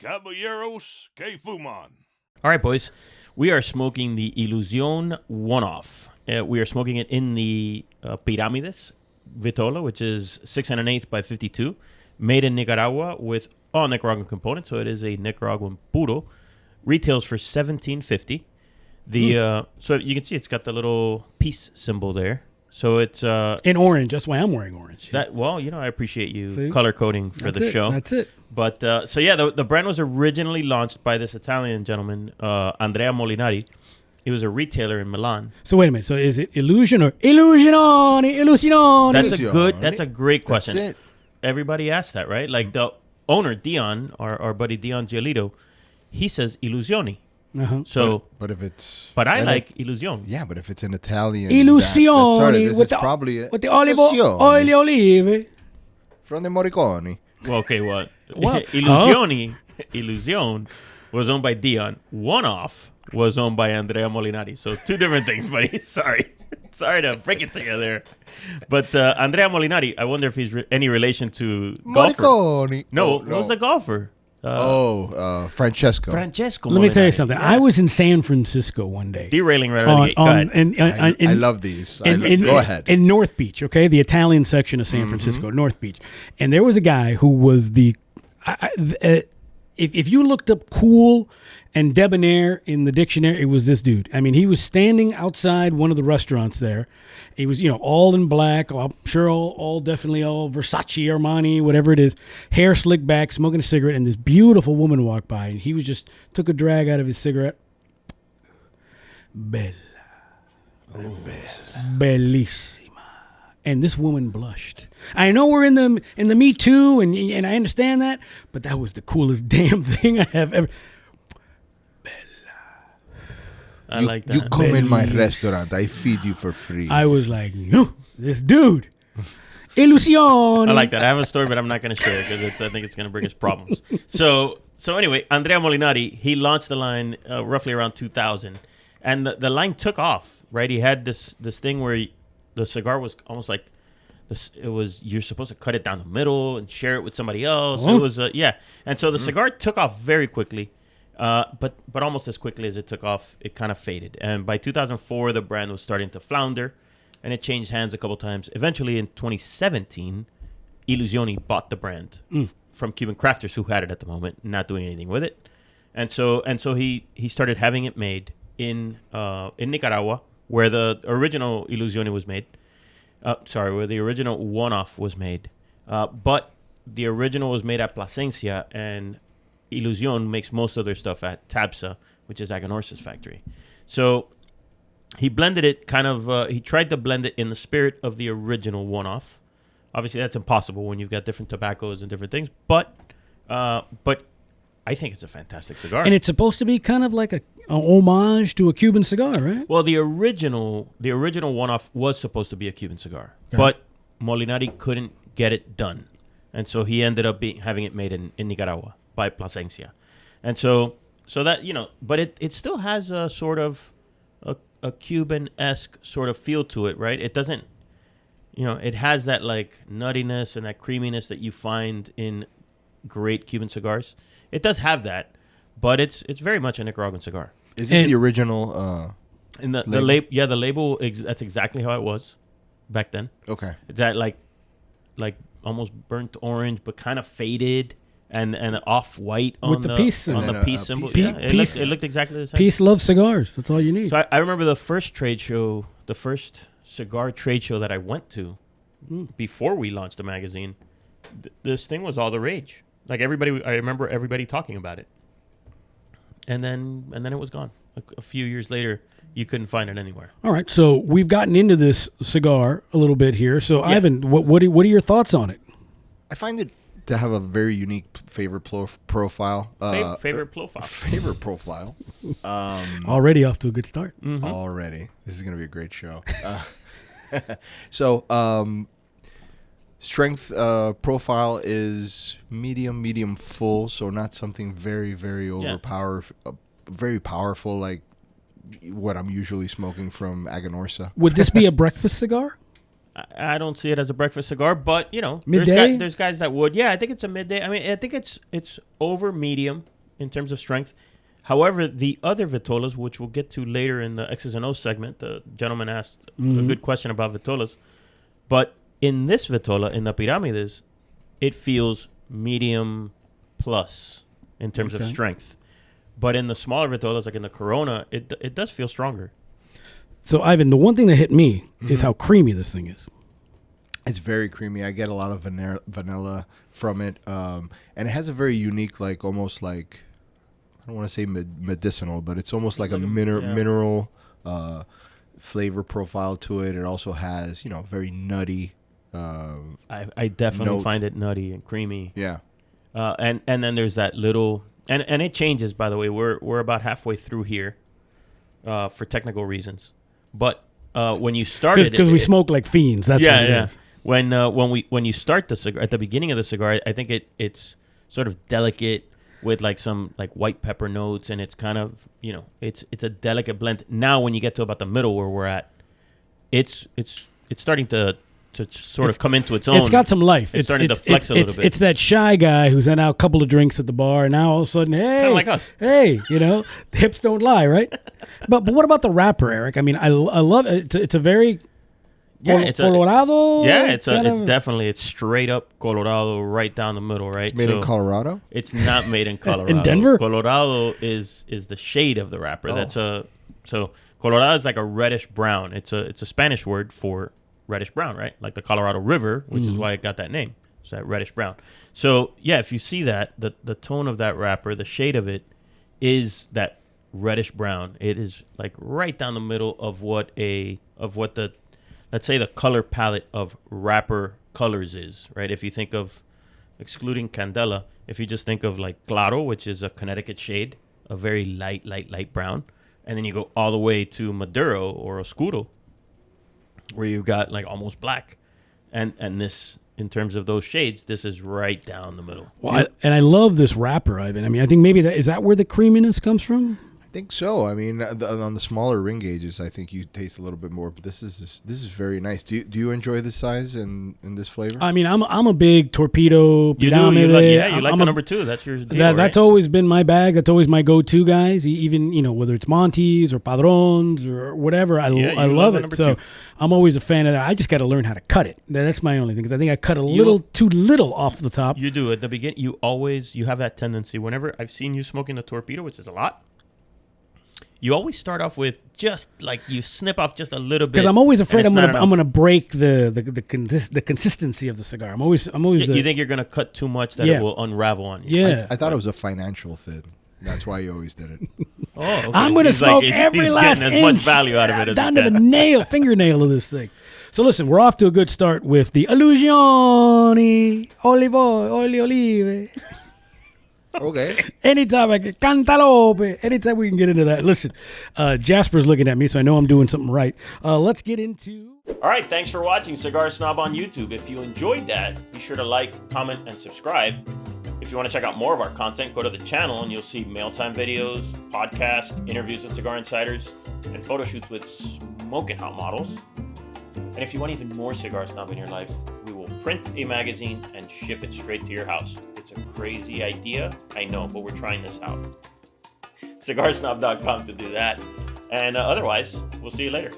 Caballeros que fuman. All right, boys. We are smoking the Illusione OneOff. We are smoking it in the Piramides Vitola, which is 6 1/8 by 52, made in Nicaragua with all Nicaraguan components. So it is a Nicaraguan puro. Retails for $17.50. So you can see it's got the little peace symbol there. So it's in orange. That's why I'm wearing orange. I appreciate you color coding for the show. That's it. But the brand was originally launched by this Italian gentleman, Andrea Molinari. He was a retailer in Milan. So wait a minute. So is it Illusion or Illusione? That's a great question. That's it. Everybody asks that, right? Like the owner, Dion, our buddy Dion Giolito, he says Illusioni. Uh-huh. So, but if it's, I like Illusione. Yeah, but if it's in Italian, Illusioni with the olive olive from the Morricone. Well, okay, what? What? Illusione was owned by Dion. OneOff was owned by Andrea Molinari. So two different things, buddy. Sorry to break it together. But Andrea Molinari, I wonder if he's any relation to golfer. Morricone. No, who's the golfer? Francesco. Let me tell you something. Yeah. I was in San Francisco one day. Derailing right out of the gate. Go ahead. I love these. Go ahead. In North Beach, okay? The Italian section of San Francisco, North Beach. And there was a guy who was if you looked up cool and debonair in the dictionary, it was this dude. I mean, he was standing outside one of the restaurants there. He was, all in black. I'm sure all definitely all Versace, Armani, whatever it is. Hair slicked back, smoking a cigarette, and this beautiful woman walked by, and he was just took a drag out of his cigarette. Bella. Oh, bella. Bellissima. And this woman blushed. I know we're in the Me Too, and I understand that, but that was the coolest damn thing I have ever. I like that. You come in my restaurant, I feed you for free. I was like, this dude. Illusione. I like that. I have a story, but I'm not going to share it because I think it's going to bring us problems. So anyway, Andrea Molinari, he launched the line roughly around 2000, and the line took off, right? He had this thing where the cigar was almost like this. It was you're supposed to cut it down the middle and share it with somebody else. Oh. It was and so the cigar took off very quickly. But almost as quickly as it took off, it kind of faded. And by 2004, the brand was starting to flounder, and it changed hands a couple times. Eventually, in 2017, Illusioni bought the brand from Cuban crafters who had it at the moment, not doing anything with it. And so he started having it made in Nicaragua, where the original Illusioni was made. Where the original OneOff was made. But the original was made at Plasencia, and Illusione makes most of their stuff at Tabsa, which is Aganorsa's factory. So he blended it he tried to blend it in the spirit of the original OneOff. Obviously, that's impossible when you've got different tobaccos and different things. But I think it's a fantastic cigar. And it's supposed to be kind of like a homage to a Cuban cigar, right? Well, the original OneOff was supposed to be a Cuban cigar. Okay. But Molinari couldn't get it done. And so he ended up having it made in Nicaragua by Plasencia. And so that, but it still has a sort of a Cuban-esque sort of feel to it, right? It doesn't, it has that like nuttiness and that creaminess that you find in great Cuban cigars. It does have that, but it's very much a Nicaraguan cigar. Is this the original in the label? Yeah, the label, that's exactly how it was back then. Okay. It's that like almost burnt orange, but kind of faded. And off-white on the peace symbol. It looked exactly the same. Peace loves cigars. That's all you need. So I remember the first cigar trade show that I went to before we launched the magazine. This thing was all the rage. Like I remember everybody talking about it. And then it was gone. A few years later, you couldn't find it anywhere. All right, so we've gotten into this cigar a little bit here. So Ivan, what are your thoughts on it? I find it to have a very unique favorite profile. Favorite profile. Favorite profile. Already off to a good start. Mm-hmm. Already. This is going to be a great show. So, strength profile is medium full, so not something very, very very powerful like what I'm usually smoking from Aganorsa. Would this be a breakfast cigar? I don't see it as a breakfast cigar, but Midday? there's guys that would. Yeah, I think it's a midday. I mean, I think it's over medium in terms of strength. However, the other vitolas, which we'll get to later in the X's and O's segment, the gentleman asked a good question about vitolas. But in this vitola, in the Piramides, it feels medium plus in terms of strength. But in the smaller vitolas, like in the Corona, it does feel stronger. So, Ivan, the one thing that hit me is how creamy this thing is. It's very creamy. I get a lot of vanilla from it. And it has a very unique, like almost like, I don't want to say medicinal, but it's almost like a mineral flavor profile to it. It also has, very nutty. I definitely find it nutty and creamy. Yeah. And then there's that little, and it changes, by the way. We're about halfway through here for technical reasons. But when you started, because we smoke like fiends. That's what it is. When you start the cigar at the beginning of the cigar, I think it's sort of delicate with like some like white pepper notes, and it's kind of it's a delicate blend. Now when you get to about the middle where we're at, it's starting to sort of come into its own. It's got some life. It's starting to flex a little bit. It's that shy guy who's had out a couple of drinks at the bar, and now all of a sudden, hey, kind of like us. Hey, the hips don't lie, right? but what about the wrapper, Eric? I mean, I love it. It's a very Colorado. It's straight up Colorado, right down the middle, right? It's made in Colorado. It's not made in Colorado. In Denver, Colorado is the shade of the wrapper. Oh. So Colorado is like a reddish brown. It's a Spanish word for reddish brown, right? Like the Colorado River, which is why it got that name. It's that reddish brown. So yeah, if you see that, the tone of that wrapper, the shade of it is that reddish brown. It is like right down the middle of what the let's say the color palette of wrapper colors is, right? If you think of, excluding Candela, if you just think of like Claro, which is a Connecticut shade, a very light brown, and then you go all the way to Maduro or Oscuro, where you've got like almost black, and this, in terms of those shades, this is right down the middle. Well, I love this wrapper, Ivan. I mean, I think maybe is that where the creaminess comes from? I think so. I mean, on the smaller ring gauges, I think you taste a little bit more. But this is very nice. Do you enjoy this size and this flavor? I mean, I'm a big torpedo. You do. You like the number 2. That's your deal, right? That's always been my bag. That's always my go-to, guys. Even whether it's Monty's or Padrones or whatever, I love it. So 2. I'm always a fan of that. I just got to learn how to cut it. That's my only thing. Because I think I cut a little too little off the top. You do at the beginning. You have that tendency. Whenever I've seen you smoking the torpedo, which is a lot, you always start off with just like you snip off just a little bit. Because I'm always afraid I'm gonna break the consistency of the cigar. I'm always. You think you're gonna cut too much that it will unravel on you? Yeah, I thought it was a financial thing. That's why you always did it. Oh, okay. I'm gonna smoke every last inch. As much value out of it as down to the fingernail of this thing. So listen, we're off to a good start with the Illusione Olive. Okay. Anytime I get Cantalope, anytime we can get into that. Listen, Jasper's looking at me, so I know I'm doing something right. Let's get into... All right, thanks for watching Cigar Snob on YouTube. If you enjoyed that, be sure to like, comment, and subscribe. If you want to check out more of our content, go to the channel and you'll see mail time videos, podcasts, interviews with cigar insiders, and photo shoots with smoking hot models. And if you want even more Cigar Snob in your life, we will print a magazine and ship it straight to your house. It's a crazy idea, I know, but we're trying this out. CigarSnob.com to do that. And otherwise, we'll see you later.